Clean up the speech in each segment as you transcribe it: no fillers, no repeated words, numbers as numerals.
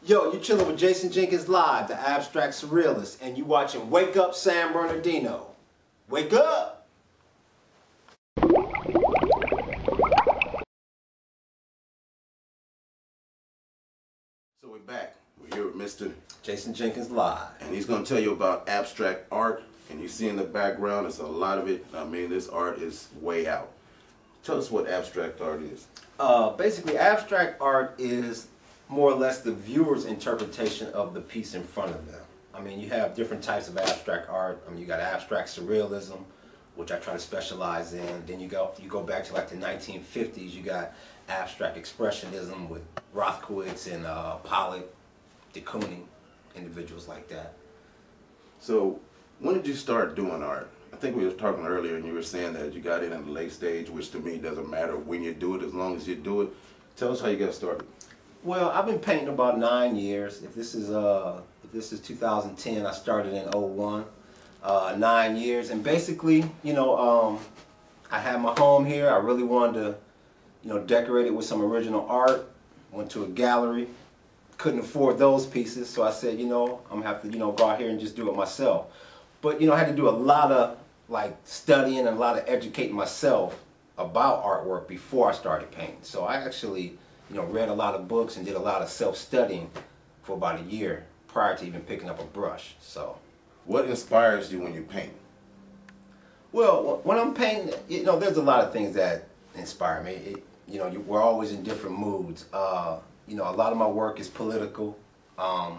Yo, you chilling with Jason Jenkins live, the abstract surrealist, and you watching Wake Up San Bernardino. Wake up! So we're back. We're here with Mr. Jason Jenkins live. And he's going to tell you about abstract art. And you see in the background, there's a lot of it. I mean, this art is way out. Tell us what abstract art is. Basically, abstract art is more or less the viewer's interpretation of the piece in front of them. I mean, you have different types of abstract art. I mean, you got abstract surrealism, which I try to specialize in. Then you go back to like the 1950s. You got abstract expressionism with Rothkowitz and Pollock, de Kooning, individuals like that. So, when did you start doing art? I think we were talking earlier, and you were saying that you got in at the late stage, which to me doesn't matter when you do it, as long as you do it. Tell us how you got started. Well, I've been painting about 9 years. If this is 2010, I started in '01. 9 years, and basically, I had my home here. I really wanted to, decorate it with some original art. Went to a gallery, couldn't afford those pieces, so I said, I'm gonna have to, go out here and just do it myself. But I had to do a lot of studying and a lot of educating myself about artwork before I started painting. So I actually, read a lot of books and did a lot of self-studying for about a year prior to even picking up a brush. So, what inspires you when you paint? Well, when I'm painting, there's a lot of things that inspire me. We're always in different moods. A lot of my work is political. I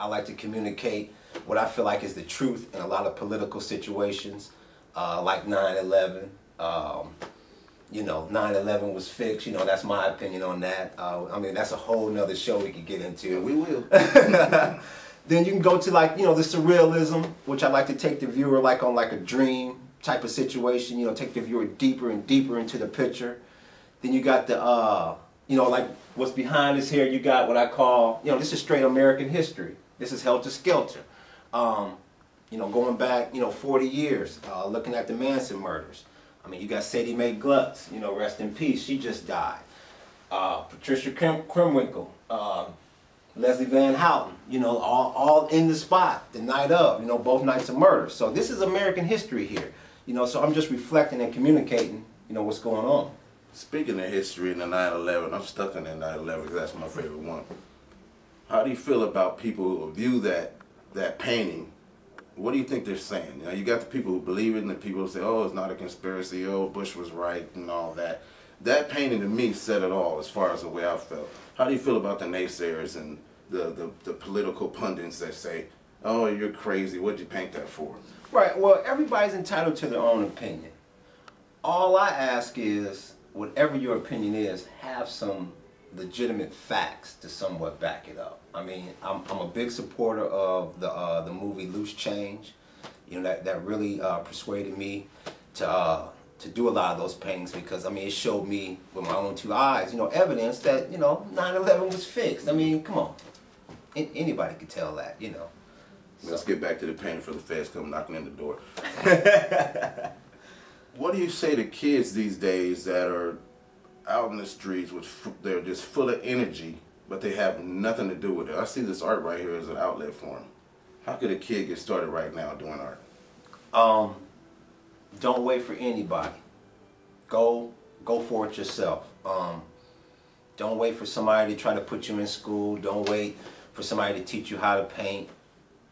like to communicate what I feel like is the truth in a lot of political situations, like 9/11. 9/11 was fixed. That's my opinion on that. I mean, that's a whole nother show we could get into. We will. Then you can go to the surrealism, which I like to take the viewer on a dream type of situation. Take the viewer deeper and deeper into the picture. Then you got the like what's behind us here. You got what I call this is straight American history. This is Helter Skelter. Going back 40 years, looking at the Manson murders. I mean, you got Sadie Mae Glutz, rest in peace. She just died. Patricia Krimwinkle, Leslie Van Houten, all in the spot the night of, both nights of murder. So this is American history here. So I'm just reflecting and communicating, what's going on. Speaking of history in the 9/11, I'm stuck in that 9/11 because that's my favorite one. How do you feel about people who view that painting? What do you think they're saying? You got the people who believe it and the people who say, oh, it's not a conspiracy, oh, Bush was right and all that. That painting to me said it all as far as the way I felt. How do you feel about the naysayers and the political pundits that say, oh, you're crazy, what'd you paint that for? Right, well, everybody's entitled to their own opinion. All I ask is, whatever your opinion is, have some legitimate facts to somewhat back it up. I mean, I'm a big supporter of the movie Loose Change. That really persuaded me to do a lot of those paintings because, I mean, it showed me with my own two eyes, evidence that, 9/11 was fixed. I mean, come on. Anybody could tell that, Let's get back to the painting for the feds come knocking in the door. What do you say to kids these days that are out in the streets they're just full of energy, but they have nothing to do with it? I see this art right here as an outlet for them. How could a kid get started right now doing art? Don't wait for anybody. Go for it yourself. Don't wait for somebody to try to put you in school. Don't wait for somebody to teach you how to paint.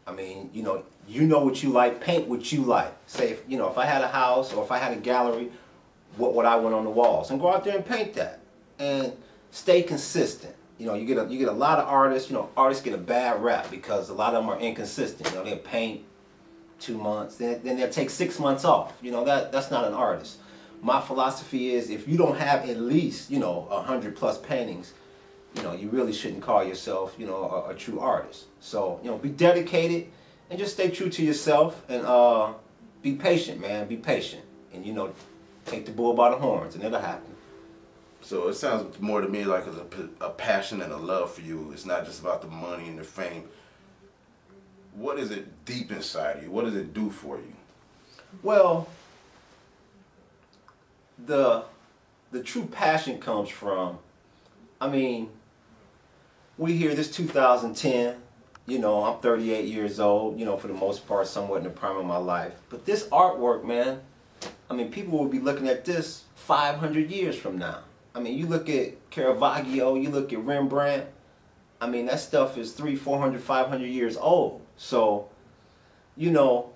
I mean, you know what you like. Paint what you like. Say, if I had a house or if I had a gallery, what would I want on the walls? And go out there and paint that. And stay consistent. You get a lot of artists. Artists get a bad rap because a lot of them are inconsistent. They'll paint 2 months, then they'll take 6 months off. That's not an artist. My philosophy is if you don't have at least 100+ paintings, you really shouldn't call yourself a true artist. So be dedicated and just stay true to yourself and be patient, man. Be patient, and take the bull by the horns, and it'll happen. So it sounds more to me like it's a passion and a love for you. It's not just about the money and the fame. What is it deep inside you? What does it do for you? Well, the true passion comes from, I mean, we here, this 2010, you know, I'm 38 years old, you know, for the most part, somewhat in the prime of my life. But this artwork, man, I mean, people will be looking at this 500 years from now. I mean, you look at Caravaggio, you look at Rembrandt, I mean, that stuff is 300, 400, 500 years old. So, you know,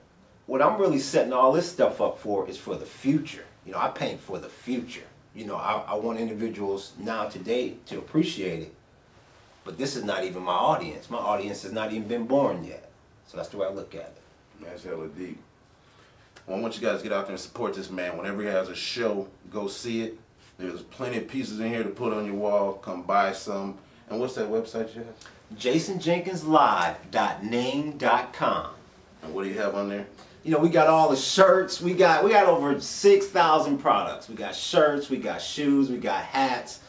what I'm really setting all this stuff up for is for the future. You know, I paint for the future. You know, I want individuals now today to appreciate it. But this is not even my audience. My audience has not even been born yet. So that's the way I look at it. That's hella deep. Well, I want you guys to get out there and support this man. Whenever he has a show, go see it. There's plenty of pieces in here to put on your wall. Come buy some. And what's that website you have? JasonJenkinsLive.Ning.com. And what do you have on there? You know, we got all the shirts. We got over 6,000 products. We got shirts, we got shoes, we got hats.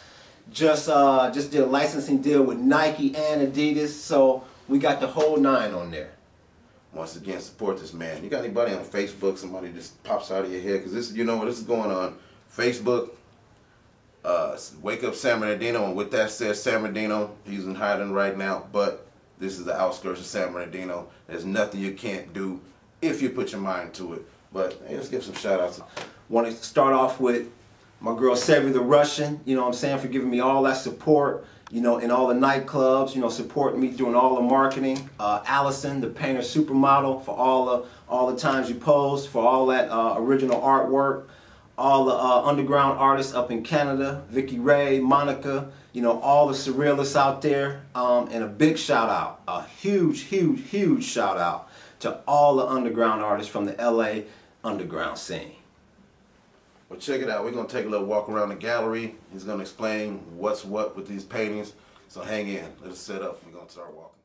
Just did a licensing deal with Nike and Adidas, so we got the whole 9 on there. Once again, support this man. You got anybody on Facebook? Somebody just pops out of your head, because this, you know what, this is going on Facebook. Wake Up San Bernardino, and with that said, San Bernardino, he's in hiding right now, but this is the outskirts of San Bernardino. There's nothing you can't do if you put your mind to it. But hey, let's give some shout outs. Want to start off with my girl Sevy the Russian, you know what I'm saying, for giving me all that support, you know, in all the nightclubs, you know, supporting me doing all the marketing. Allison, the painter supermodel, for all the times you posed, for all that original artwork. All the underground artists up in Canada, Vicky Ray, Monica, you know, all the surrealists out there, and a big shout out, a huge, huge, huge shout out to all the underground artists from the LA underground scene. Well, check it out. We're going to take a little walk around the gallery. He's going to explain what's what with these paintings. So hang in. Let us set up. We're going to start walking.